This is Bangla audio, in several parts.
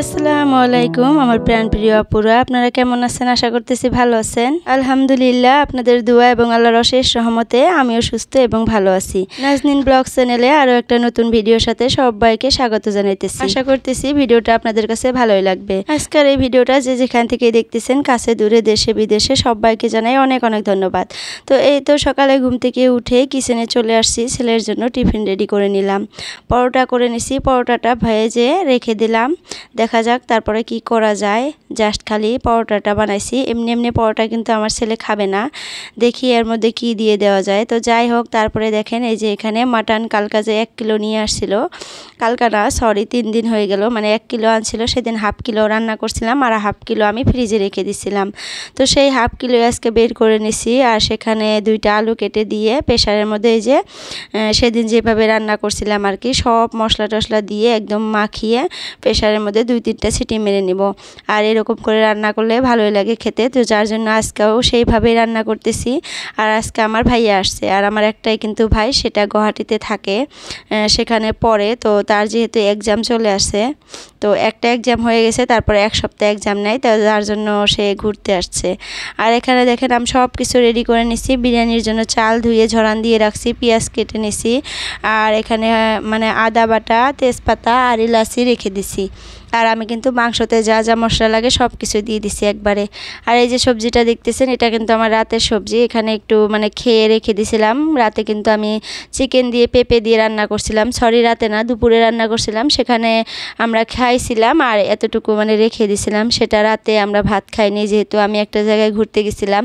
আসসালামু আলাইকুম আমার প্রাণপ্রিয় আপুরা, আপনারা কেমন আছেন? আশা করতেছি ভালো আছেন। আলহামদুলিল্লাহ, আপনাদের দোয়া এবং আল্লাহর অশেষ রহমতে আমিও সুস্থ এবং ভালো আছি। নাজনীন ব্লগ চ্যানেলে আরও একটা নতুন ভিডিওর সাথে সবাইকে স্বাগত জানাইতেছি। আশা করতেছি ভিডিওটা আপনাদের কাছে ভালোই লাগবে। আজকের এই ভিডিওটা যে যেখান থেকে দেখতেছেন, কাছে দূরে দেশে বিদেশে, সবাইকে জানাই অনেক অনেক ধন্যবাদ। তো এই তো সকালে ঘুম থেকে উঠে কিচেনে চলে আসছি, ছেলের জন্য টিফিন রেডি করে নিলাম। পরোটা করে নিছি, পরোটাটা ভেজে রেখে দিলাম, দেখা যাক তারপরে কি করা যায়। জাস্ট খালি পরোটাটা বানাইছি, এমনি এমনি পরোটা কিন্তু আমার ছেলে খাবে না, দেখি এর মধ্যে কি দিয়ে দেওয়া যায়। তো যাই হোক, তারপরে দেখেন এই যে এখানে মাটন কালকা যে 1 কিলো নিয়ে আসছিল, কালকা না সরি 3 দিন হয়ে গেল, মানে 1 কিলো আনছিল, সেদিন হাফ কিলো রান্না করছিলাম আর হাফ কিলো আমি ফ্রিজে রেখে দিছিলাম। তো সেই হাফ কিলো আজকে বের করে নিছি, আর সেখানে 2টা আলু কেটে দিয়ে প্রেশারের মধ্যে এই যে সেদিন যেভাবে রান্না করছিলাম আর কি, সব মশলা টশলা দিয়ে একদম মাখিয়ে প্রেশারের মধ্যে 2-3টা সিটি মেরে নিব। আর এরকম করে রান্না করলে ভালোই লাগে খেতে, তো যার জন্য আজকেও সেইভাবেই রান্না করতেছি। আর আজকে আমার ভাইয়া আসছে, আর আমার একটাই কিন্তু ভাই, সেটা গুয়াহাটিতে থাকে, সেখানে পড়ে। তো তার যেহেতু এক্সাম চলে আসে, তো একটা এক্সাম হয়ে গেছে, তারপরে 1 সপ্তাহ এক্সাম নেয়, তো যার জন্য সে ঘুরতে আসছে। আর এখানে দেখেন আমি সব কিছু রেডি করে নিছি। বিরিয়ানির জন্য চাল ধুয়ে ঝরান দিয়ে রাখছি, পেঁয়াজ কেটে নিছি, আর এখানে মানে আদা বাটা, তেজপাতা আর ইলাচি রেখে দিছি। আর আমি কিন্তু মাংসতে যা যা মশলা লাগে সব কিছু দিয়ে দিছি একবারে। আর এই যে সবজিটা দেখতেছেন, এটা কিন্তু আমার রাতের সবজি, এখানে একটু মানে খেয়ে রেখে দিছিলাম। রাতে কিন্তু আমি চিকেন দিয়ে পেঁপে দিয়ে রান্না করছিলাম, সরি রাতে না, দুপুরে রান্না করছিলাম, সেখানে আমরা খাইছিলাম আর এতটুকু মানে রেখে দিছিলাম। সেটা রাতে আমরা ভাত খাইনি, যেহেতু আমি একটা জায়গায় ঘুরতে গেছিলাম,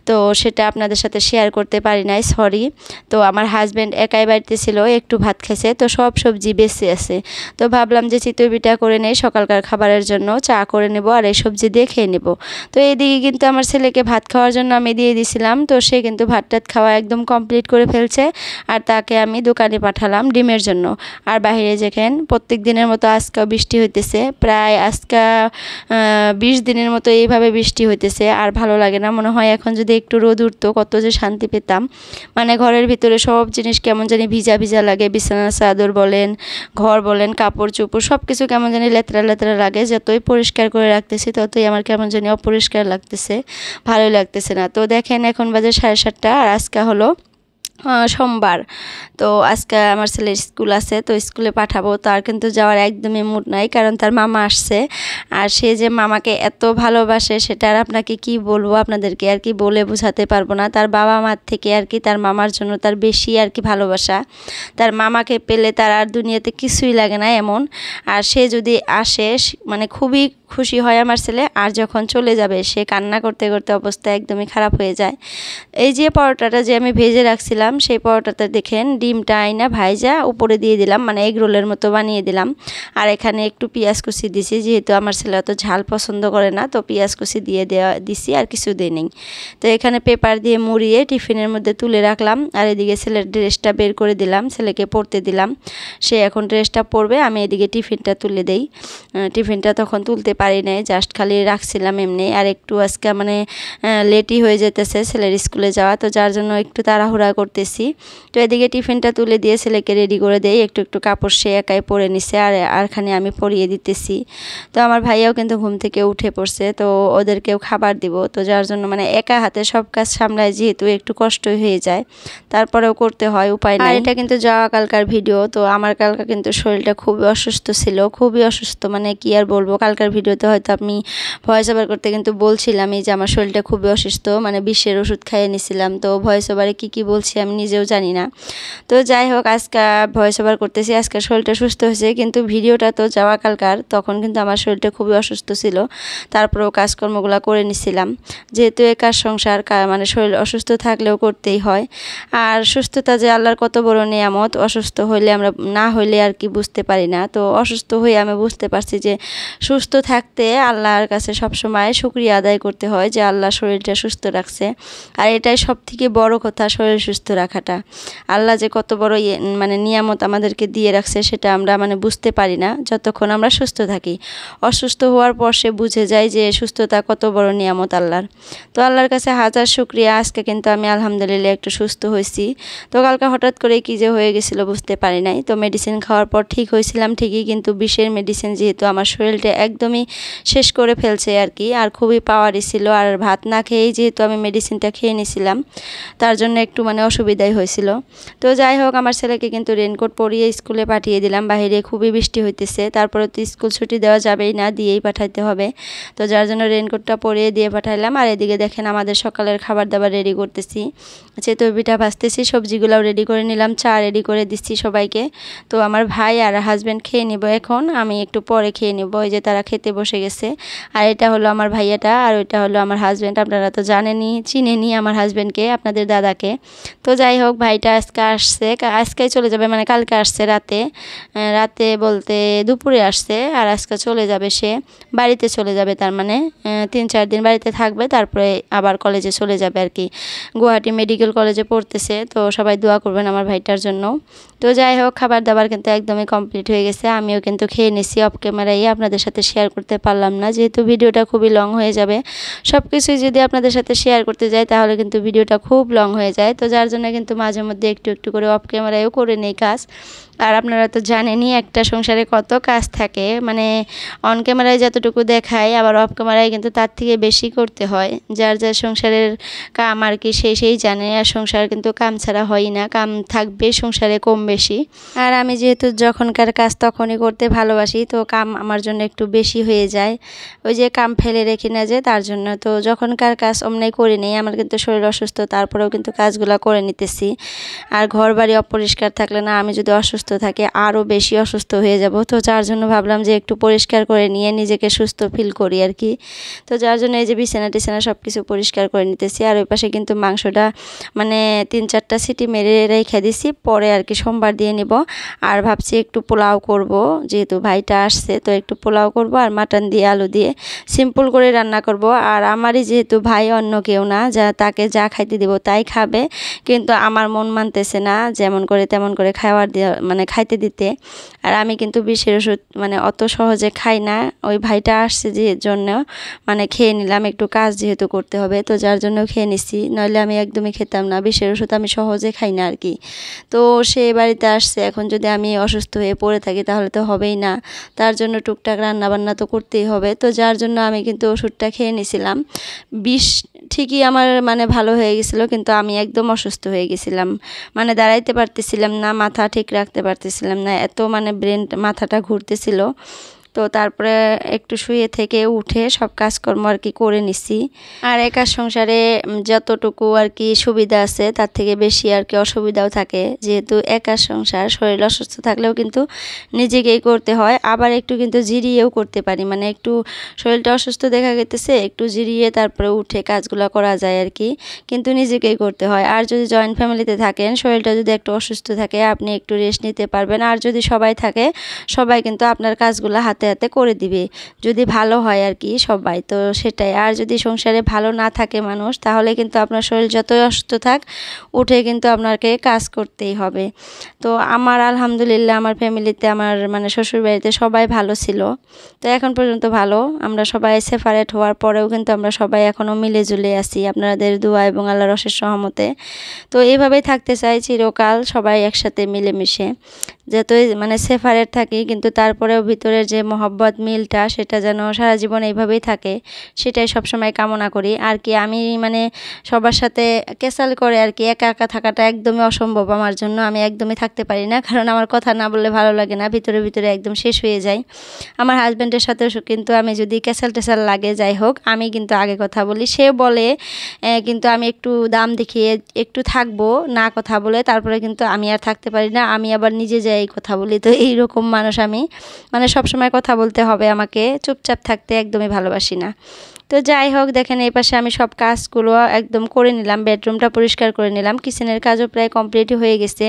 তো সেটা আপনাদের সাথে শেয়ার করতে পারি নাই, সরি। তো আমার হাজব্যান্ড একাই বাড়িতে ছিল, একটু ভাত খাইছে, তো সব সবজি বেঁচে আছে। তো ভাবলাম যে চিতই পিঠা করে নেই সকালকার খাবারের জন্য, চা করে নেব আর এই সবজি দিয়ে খেয়ে নেব। তো এইদিকে কিন্তু আমার ছেলেকে ভাত খাওয়ার জন্য আমি দিয়ে দিছিলাম, তো সে কিন্তু ভাত টাত খাওয়া একদম কমপ্লিট করে ফেলছে। আর তাকে আমি দোকানে পাঠালাম ডিমের জন্য। আর বাইরে দেখেন প্রত্যেক দিনের মতো আজকেও বৃষ্টি হইতেছে, প্রায় আজকে 20 দিনের মতো এইভাবে বৃষ্টি হইতেছে। আর ভালো লাগে না, মনে হয় এখন যদি একটু রোদ উঠতো কত যে শান্তি পেতাম। মানে ঘরের ভিতরে সব জিনিস কেমন জানি ভিজা ভিজা লাগে, বিছানার চাদর বলেন, ঘর বলেন, কাপড় চোপড় সব কিছু কেমন জানি লেত্রা লেত্রা লাগে। যতই পরিষ্কার করে রাখতেছি ততই আমার কেমন জানি অপরিষ্কার লাগতেছে, ভালোই লাগতেছে না। তো দেখেন এখন বাজে 7:30, আর আজকে হলো সোমবার। তো আজকে আমার ছেলের স্কুল আছে, তো স্কুলে পাঠাবো। তার কিন্তু যাওয়ার একদমই মুড নাই, কারণ তার মামা আসছে। আর সে যে মামাকে এত ভালোবাসে সেটা আর আপনাকে কি বলবো, আপনাদেরকে আর কি বলে বোঝাতে পারবো না। তার বাবা মার থেকে আর কি তার মামার জন্য তার বেশি আর কি ভালোবাসা। তার মামাকে পেলে তার আর দুনিয়াতে কিছুই লাগে না এমন। আর সে যদি আসে মানে খুবই খুশি হয় আমার ছেলে, আর যখন চলে যাবে সে কান্না করতে করতে অবস্থা একদমই খারাপ হয়ে যায়। এই যে পরোটাটা যে আমি ভেজে রাখছিলাম, সেই পরোটাটা দেখেন ডিমটা আইনা ভাইজা উপরে দিয়ে দিলাম, মানে এগ রোলের মতো বানিয়ে দিলাম। আর এখানে একটু পেঁয়াজ কুচি দিছি, যেহেতু আমার ছেলে অত ঝাল পছন্দ করে না, তো পেঁয়াজ কুচি দিয়ে দিছি, আর কিছু দিই নেই। তো এখানে পেপার দিয়ে মুড়িয়ে টিফিনের মধ্যে তুলে রাখলাম। আর এদিকে ছেলের ড্রেসটা বের করে দিলাম, ছেলেকে পরতে দিলাম, সে এখন ড্রেসটা পরবে, আমি এদিকে টিফিনটা তুলে দেই। টিফিনটা তখন তুলতে পারি নাই, জাস্ট খালি রাখছিলাম এমনি। আর একটু আজকে মানে লেটই হয়ে যেতেছে ছেলের স্কুলে যাওয়া, তো যার জন্য একটু তাড়াহুড়া করতেছি। তো এদিকে টিফিনটা তুলে দিয়ে ছেলেকে রেডি করে দেই, একটু একটু কাপড় সে একাই পরে নিছে, আরখানে আমি পরিয়ে দিতেছি। তো আমার ভাইয়াও কিন্তু ঘুম থেকে উঠে পড়ছে, তো ওদেরকেও খাবার দিব, তো যার জন্য মানে একা হাতে সব কাজ সামলায়, যেহেতু একটু কষ্টই হয়ে যায়, তারপরেও করতে হয়, উপায় নাই। আর এটা কিন্তু যাওয়া কালকার ভিডিও। তো আমার কালকা কিন্তু শরীরটা খুবই অসুস্থ ছিল, খুবই অসুস্থ, মানে কি আর বলবো। কালকার ভিডিওতে হয়তো আমি ভয়েস ওভার করতে কিন্তু বলছিলামই যে আমার শরীরটা খুবই অসুস্থ, মানে বিষের ওষুধ খাইয়ে নিছিলাম। তো ভয়েস ওভারে কী বলছি আমি নিজেও জানি না। তো যাই হোক, আজকে ভয়েস ওভার করতেছি, আজকে শরীরটা সুস্থ হয়েছে, কিন্তু ভিডিওটা তো যাওয়া কালকার, তখন কিন্তু আমার শরীরটা খুবই অসুস্থ ছিল। তারপরেও কাজকর্মগুলো করে নিছিলাম, যেহেতু একার সংসার, মানে শরীর অসুস্থ থাকলেও করতেই হয়। আর সুস্থতা যে আল্লাহর কত বড় নিয়ামত, অসুস্থ হইলে আমরা না হইলে আর কি বুঝতে পারি না। তো অসুস্থ হয়ে আমি বুঝতে পারছি যে সুস্থ থাকতে আল্লাহর কাছে সবসময় শুকরিয়া আদায় করতে হয় যে আল্লাহ শরীরটা সুস্থ রাখছে। আর এটাই সবথেকে বড় কথা, শরীর সুস্থ রাখাটা। আল্লাহ যে কত বড় মানে নিয়ামত আমাদেরকে দিয়ে রাখছে সেটা আমরা মানে বুঝতে পারি না যতক্ষণ আমরা সুস্থ থাকি। অসুস্থ হওয়ার পর সে বুঝে যায় যে সুস্থতা কত বড় নিয়ামত আল্লাহর। তো আল্লাহর কাছে হাজার শুকরিয়া। আজকে কিন্তু আমি আলহামদুলিল্লাহ একটু সুস্থ হয়েছি। তো কালকে হঠাৎ করে কী যে হয়ে গেছিলো বুঝতে পারি নাই। তো মেডিসিন খাওয়ার পর ঠিক হয়েছিলাম ঠিকই, কিন্তু বিষের মেডিসিন যেহেতু আমার শরীরটা একদমই শেষ করে ফেলছে আর কি, আর খুবই পাওয়ারই ছিল। আর ভাত না খেয়েই যেহেতু আমি মেডিসিনটা খেয়ে নিয়েছিলাম, তার জন্য একটু মানে অসুবিধাই হয়েছিল। তো যাই হোক, আমার ছেলেকে কিন্তু রেনকোট পরিয়ে স্কুলে পাঠিয়ে দিলাম। বাইরে খুবই বৃষ্টি হইতেছে, তারপরে তো স্কুল ছুটি দেওয়া যাবেই না, দিয়েই পাঠাইতে হবে। তো যার জন্য রেনকোটটা পরিয়ে দিয়ে পাঠাইলাম। আর এদিকে দেখেন আমাদের সকালের খাবার দাবার রেডি করতেছি, চিতই পিঠা ভাজতেছি, সবজিগুলোও রেডি করে নিলাম, চা রেডি করে দিচ্ছি সবাইকে। তো আমার ভাই আর হাজব্যান্ড খেয়ে নিব এখন, আমি একটু পরে খেয়ে নিব। ওই যে তারা খেতে বসে গেছে। আর এটা হলো আমার ভাইয়াটা, আর ওইটা হলো আমার হাজব্যান্ড। আপনারা তো জানেনই, চিনেনি আমার হাজব্যান্ডকে, আপনাদের দাদাকে। তো যাই হোক, ভাইটা আজকে আসছে, আজকেই চলে যাবে, মানে কালকে আসছে রাতে, রাতে বলতে দুপুরে আসছে। আর আজকে চলে যাবে, সে বাড়িতে চলে যাবে, তার মানে 3-4 দিন বাড়িতে থাকবে, তারপরে আবার কলেজে চলে যাবে আর কি। গুয়াহাটি মেডিকেল কলেজে পড়তেছে। তো সবাই দোয়া করবেন আমার ভাইটার জন্য। তো যাই হোক, খাবার দাবার কিন্তু একদমই কমপ্লিট হয়ে গেছে। আমিও কিন্তু খেয়ে নিছি অফ ক্যামেরায়, আপনাদের সাথে শেয়ার করতে পারলাম না যেহেতু ভিডিওটা খুবই লং হয়ে যাবে। সব কিছুই যদি আপনাদের সাথে শেয়ার করতে যাই তাহলে কিন্তু ভিডিওটা খুব লং হয়ে যায়। তো যার জন্য কিন্তু মাঝে মধ্যে একটু একটু করে অফ ক্যামেরায়ও করে নেই কাজ। আর আপনারা তো জানেনই একটা সংসারে কত কাজ থাকে, মানে অন ক্যামেরায় যতটুকু দেখায় আবার অফ ক্যামেরায় কিন্তু তার থেকে বেশি করতে হয়। যার যার সংসারের কাম আর কি সেই জানে। আর সংসার কিন্তু কাম ছাড়া হয় না, কাম থাকবে সংসারে কম বেশি। আর আমি যেহেতু যখনকার কাজ তখনই করতে ভালোবাসি, তো কাম আমার জন্য একটু বেশি হয়ে যায়। ওই যে কাম ফেলে রেখে না যে, তার জন্য তো যখনকার কাজ অমনি করে নেই। আমার কিন্তু শরীর অসুস্থ, তারপরেও কিন্তু কাজগুলো করে নিতেছি। আর ঘর বাড়ি অপরিষ্কার থাকলে না, আমি যদি অসুস্থ থাকি আরও বেশি অসুস্থ হয়ে যাব। তো যার জন্য ভাবলাম যে একটু পরিষ্কার করে নিয়ে নিজেকে সুস্থ ফিল করি আর কি। তো যার জন্য এই যে বিছানা টিছানা সব কিছু পরিষ্কার করে নিতেছি। আর ওই পাশে কিন্তু মাংসটা মানে 3-4টা সিটি মেরে রেখে দিছি, পরে আর কি সোমবার দিয়ে নিব। আর ভাবছি একটু পোলাও করব, যেহেতু ভাইটা আসছে, তো একটু পোলাও করব আর মাটন দিয়ে আলু দিয়ে সিম্পল করে রান্না করব। আর আমারই যেহেতু ভাই, অন্য কেউ না, যা তাকে যা খাইতে দেব তাই খাবে, কিন্তু আমার মন মানতেছে না যেমন করে তেমন করে খাওয়ার দিয়ে মানে খাইতে দিতে। আর আমি কিন্তু বিষের ওষুধ মানে অত সহজে খাই না। ওই ভাইটা আসছে যে জন্য মানে খেয়ে নিলাম, একটু কাজ যেহেতু করতে হবে, তো যার জন্য খেয়ে নিছি, নইলে আমি একদমই খেতাম না। বিষের ওষুধ আমি সহজে খাই না আর কি। তো সে বাড়িতে আসছে, এখন যদি আমি অসুস্থ হয়ে পড়ে থাকি তাহলে তো হবেই না, তার জন্য টুকটাক রান্নাবান্না তো করতেই হবে। তো যার জন্য আমি কিন্তু ওষুধটা খেয়ে নিয়েছিলাম। বিষ ঠিকই আমার মানে ভালো হয়ে গেছিলো, কিন্তু আমি একদম অসুস্থ হয়ে গেছিলাম, মানে দাঁড়াইতে পারতেছিলাম না, মাথা ঠিক রাখতে পারতেছিলাম না, এত মানে মাথাটা ঘুরতেছিল। তো তারপরে একটু শুয়ে থেকে উঠে সব কাজকর্ম আর কি করে নিছি। আর একা সংসারে যতটুকু আর কি সুবিধা আছে তার থেকে বেশি আর কি অসুবিধাও থাকে, যেহেতু একা সংসার, শরীর অসুস্থ থাকলেও কিন্তু নিজেকেই করতে হয়। আবার একটু কিন্তু জিরিয়েও করতে পারি, মানে একটু শরীরটা অসুস্থ দেখা গেতেছে, একটু জিরিয়ে তারপরে উঠে কাজগুলো করা যায় আর কি, কিন্তু নিজেকেই করতে হয়। আর যদি জয়েন্ট ফ্যামিলিতে থাকেন, শরীরটা যদি একটু অসুস্থ থাকে আপনি একটু রেস্ট নিতে পারবেন। আর যদি সবাই থাকে, সবাই কিন্তু আপনার কাজগুলো হাতে হাতে করে দিবে, যদি ভালো হয় আর কি সবাই, তো সেটাই। আর যদি সংসারে ভালো না থাকে মানুষ, তাহলে কিন্তু আপনার শরীর যতই অসুস্থ থাক, উঠে কিন্তু আপনাকে কাজ করতেই হবে। তো আমার আলহামদুলিল্লাহ আমার ফ্যামিলিতে, আমার মানে শ্বশুর বাড়িতে সবাই ভালো ছিল, তো এখন পর্যন্ত ভালো। আমরা সবাই সেপারেট হওয়ার পরেও কিন্তু আমরা সবাই এখনও মিলে জুলে আছি আপনাদের দোয়া এবং আল্লাহর অশেষ রহমতে। তো এইভাবেই থাকতে চাই চিরকাল, সবাই একসাথে মিলেমিশে, যতই মানে সেপারেট থাকি কিন্তু তারপরেও ভিতরের যে মহব্বত মিলটা, সেটা যেন সারা জীবন এইভাবেই থাকে, সেটাই সবসময় কামনা করি আর কি। আমি মানে সবার সাথে ক্যাসাল করে আর কি একা একা থাকাটা একদমই অসম্ভব আমার জন্য, আমি একদমই থাকতে পারি না, কারণ আমার কথা না বললে ভালো লাগে না, ভিতরে ভিতরে একদম শেষ হয়ে যায়। আমার হাজব্যান্ডের সাথেও কিন্তু আমি যদি ক্যাসাল টেসাল লাগে, যাই হোক, আমি কিন্তু আগে কথা বলি, সে বলে কিন্তু আমি একটু দাম দেখিয়ে একটু থাকবো না কথা বলে, তারপরে কিন্তু আমি আর থাকতে পারি না, আমি আবার নিজে যাই কথা বলি। তো এইরকম মানুষ আমি, মানে সবসময় কথা বলতে হবে আমাকে, চুপচাপ থাকতে একদমই ভালোবাসি না। তো যাই হোক দেখেন এই পাশে আমি সব কাজগুলো একদম করে নিলাম, বেডরুমটা পরিষ্কার করে নিলাম, কিচেনের কাজও প্রায় কমপ্লিট হয়ে গেছে।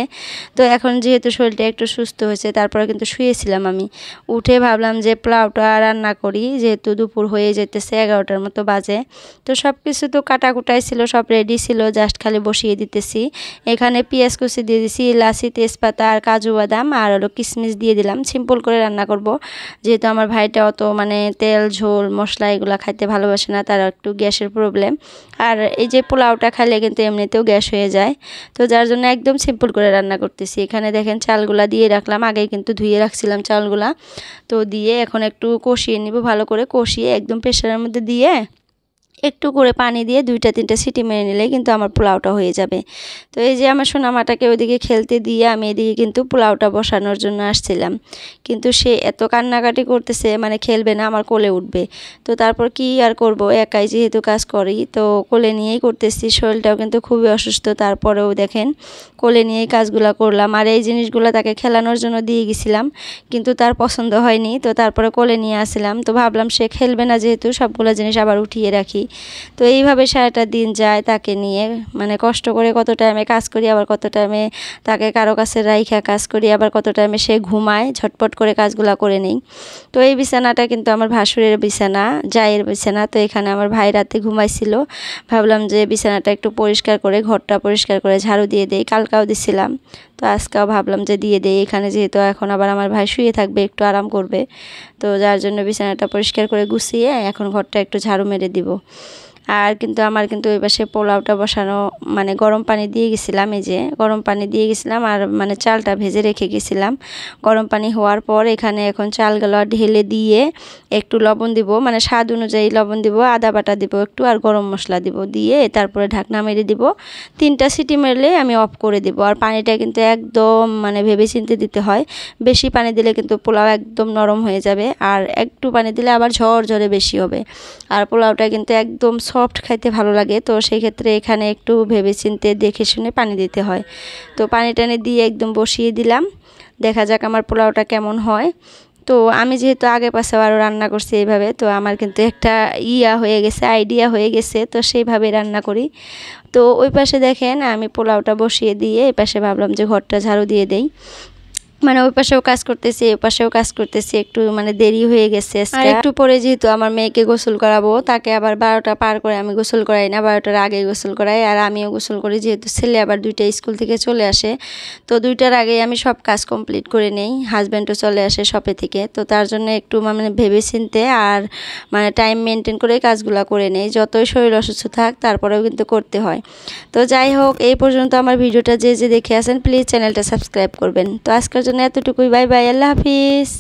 তো এখন যেহেতু শরীরটা একটু সুস্থ হয়েছে তারপরে কিন্তু শুয়েছিলাম, আমি উঠে ভাবলাম যে পোলাওটা রান্না করি, যেহেতু দুপুর হয়ে যেতেছে 11টার মতো বাজে। তো সব কিছু তো কাটাকুটাই ছিল, সব রেডি ছিল, জাস্ট খালি বসিয়ে দিতেছি। এখানে পেঁয়াজ কুচি দিয়ে দিছি, ইলাচি, তেজপাতা আর কাজু বাদাম আর হলো কিশমিশ দিয়ে দিলাম। সিম্পল করে রান্না করব, যেহেতু আমার ভাইটা অত মানে তেল ঝোল মশলা এগুলো খাইতে ভালোবাসে না, তার একটু গ্যাসের প্রবলেম। আর এই যে পোলাওটা খাইলে কিন্তু এমনিতেও গ্যাস হয়ে যায়, তো যার জন্য একদম সিম্পল করে রান্না করতেছি। এখানে দেখেন চালগুলা দিয়ে রাখলাম, আগেই কিন্তু ধুয়ে রাখছিলাম চালগুলা। তো দিয়ে এখন একটু কষিয়ে নিব, ভালো করে কষিয়ে একদম প্রেসারের মধ্যে দিয়ে একটু করে পানি দিয়ে 2-3টা সিটি মেরে নিলে কিন্তু আমার পোলাওটা হয়ে যাবে। তো এই যে আমার সোনামাটাকে ওইদিকে খেলতে দিয়ে আমি এদিকে কিন্তু পোলাওটা বসানোর জন্য আসছিলাম, কিন্তু সে এত কান্নাকাটি করতেছে, মানে খেলবে না, আমার কোলে উঠবে। তো তারপর কি আর করব, একাই যেহেতু কাজ করি তো কোলে নিয়েই করতেছি, শরীরটাও কিন্তু খুবই অসুস্থ, তারপরেও দেখেন কোলে নিয়েই কাজগুলো করলাম। আর এই জিনিসগুলো তাকে খেলানোর জন্য দিয়ে গেছিলাম, কিন্তু তার পছন্দ হয়নি, তো তারপরে কোলে নিয়ে আসলাম। তো ভাবলাম সে খেলবে না যেহেতু, সবগুলো জিনিস আবার উঠিয়ে রাখি। তো এইভাবে সারাটা দিন যায় তাকে নিয়ে, মানে কষ্ট করে কত টাইমে কাজ করি, আবার কত টাইমে তাকে কারো কাছে রাইখা কাজ করি, আবার কত টাইমে সে ঘুমায়, ঝটপট করে কাজগুলো করে নিই। তো এই বিছানাটা কিন্তু আমার ভাসুরের বিছানা, জায়ের বিছানা। তো এখানে আমার ভাই রাতে ঘুমাইছিল, ভাবলাম যে বিছানাটা একটু পরিষ্কার করে, ঘরটা পরিষ্কার করে ঝাড়ু দিয়ে দেই, কালকাও দিছিলাম, তো আজকেও ভাবলাম যে দিয়ে দেই। এখানে যেহেতু এখন আবার আমার ভাই শুয়ে থাকবে, একটু আরাম করবে, তো যার জন্য বিছানাটা পরিষ্কার করে গুছিয়ে এখন ঘরটা একটু ঝাড়ু মেরে দিব। আর কিন্তু আমার কিন্তু ওই পাশে পোলাওটা বসানো, মানে গরম পানি দিয়ে গেছিলাম, এই যে গরম পানি দিয়ে গেছিলাম, আর মানে চালটা ভেজে রেখে গেছিলাম। গরম পানি হওয়ার পর এখানে এখন চালগুলো ঢেলে দিয়ে একটু লবণ দিব, মানে স্বাদ অনুযায়ী লবণ দিব, আদা বাটা দিব একটু, আর গরম মশলা দিব, দিয়ে তারপরে ঢাকনা মেরে দিব। 3টা সিটি মারলে আমি অফ করে দিব। আর পানিটা কিন্তু একদম মানে ভেবে চিন্তে দিতে হয়, বেশি পানি দিলে কিন্তু পোলাও একদম নরম হয়ে যাবে, আর একটু পানি দিলে আবার ঝরঝরে বেশি হবে। আর পোলাওটা কিন্তু একদম সফট খাইতে ভালো লাগে, তো সেই ক্ষেত্রে এখানে একটু ভেবে চিন্তে দেখে শুনে পানি দিতে হয়। তো পানি টানি দিয়ে একদম বসিয়ে দিলাম, দেখা যাক আমার পোলাওটা কেমন হয়। তো আমি যেহেতু আগে পাশে আরও রান্না করছি এইভাবে, তো আমার কিন্তু একটা হয়ে গেছে, আইডিয়া হয়ে গেছে, তো সেইভাবে রান্না করি। তো ওই পাশে দেখেন আমি পোলাওটা বসিয়ে দিয়ে এই পাশে ভাবলাম যে ঘরটা ঝাড়ু দিয়ে দেই, মানে ওই পাশেও কাজ করতেছি, এই পাশেও কাজ করতেছি, একটু মানে দেরি হয়ে গেছে। আর একটু পরে যেহেতু আমার মেয়েকে গোসল করাবো, তাকে আবার 12টা পার করে আমি গোসল করাই না, 12টার আগেই গোসল করাই, আর আমিও গোসল করি, যেহেতু ছেলে আবার 2টা স্কুল থেকে চলে আসে, তো 2টার আগেই আমি সব কাজ কমপ্লিট করে নেই। হাজব্যান্ডও চলে আসে শপে থেকে, তো তার জন্য একটু মানে ভেবে চিনতে আর মানে টাইম মেনটেন করে কাজগুলো করে নেই, যতই শরীর অসুস্থ থাক তারপরেও কিন্তু করতে হয়। তো যাই হোক, এই পর্যন্ত আমার ভিডিওটা যে দেখে আসেন প্লিজ চ্যানেলটা সাবস্ক্রাইব করবেন। তো আজকের জন্য এতটুকুই, বাই বাই, আল্লাহ হাফিজ।